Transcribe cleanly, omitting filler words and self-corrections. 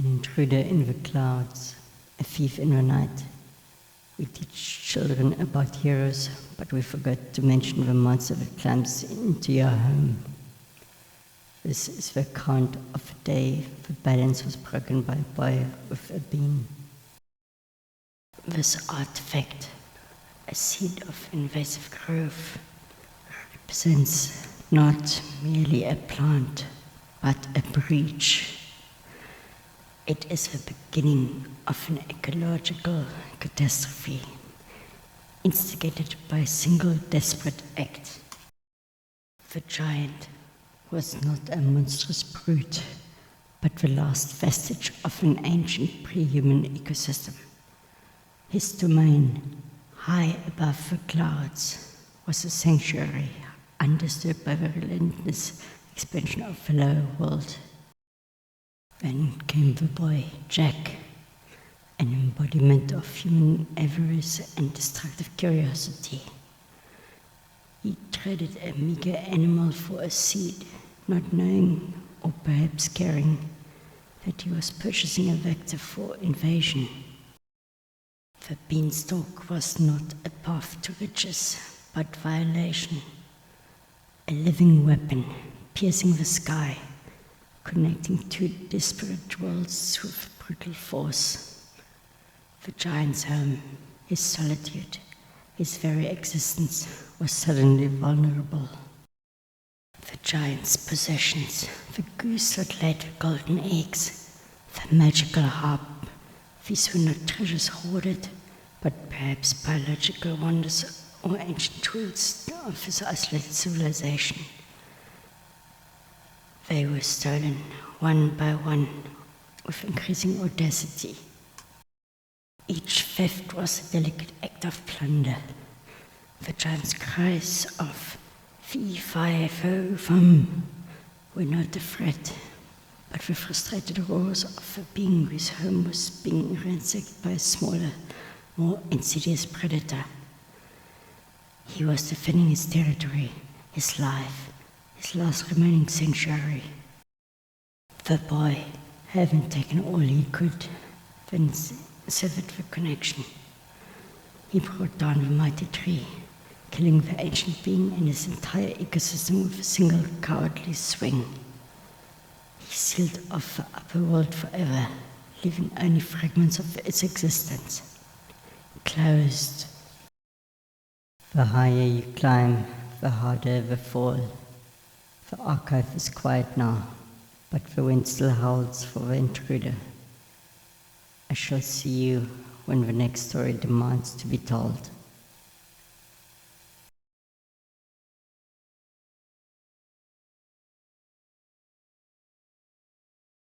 An intruder in the clouds, a thief in the night. We teach children about heroes, but we forgot to mention the monster that climbs into your home. This is the account of a day the balance was broken by a boy with a bean. This artifact, a seed of invasive growth, represents not merely a plant, but a breach. It is the beginning of an ecological catastrophe, instigated by a single desperate act. The giant was not a monstrous brute, but the last vestige of an ancient pre-human ecosystem. His domain, high above the clouds, was a sanctuary undisturbed by the relentless expansion of the lower world. Then came the boy, Jack, an embodiment of human avarice and destructive curiosity. He traded a meager animal for a seed, not knowing, or perhaps caring, that he was purchasing a vector for invasion. The beanstalk was not a path to riches, but violation, a living weapon piercing the sky, connecting two disparate worlds with brutal force. The giant's home, his solitude, his very existence was suddenly vulnerable. The giant's possessions, the goose that laid the golden eggs, the magical harp, these were not treasures hoarded, but perhaps biological wonders or ancient tools of his isolated civilization. They were stolen one by one with increasing audacity. Each theft was a delicate act of plunder. The giant's cries of fee, fi, fo, fum were not a threat, but the frustrated roars of a being whose home was being ransacked by a smaller, more insidious predator. He was defending his territory, his life, his last remaining sanctuary. The boy, having taken all he could, then severed the connection. He brought down the mighty tree, killing the ancient being and his entire ecosystem with a single cowardly swing. He sealed off the upper world forever, leaving only fragments of its existence. Closed. The higher you climb, the harder the fall. The archive is quiet now, but the wind still howls for the intruder. I shall see you when the next story demands to be told.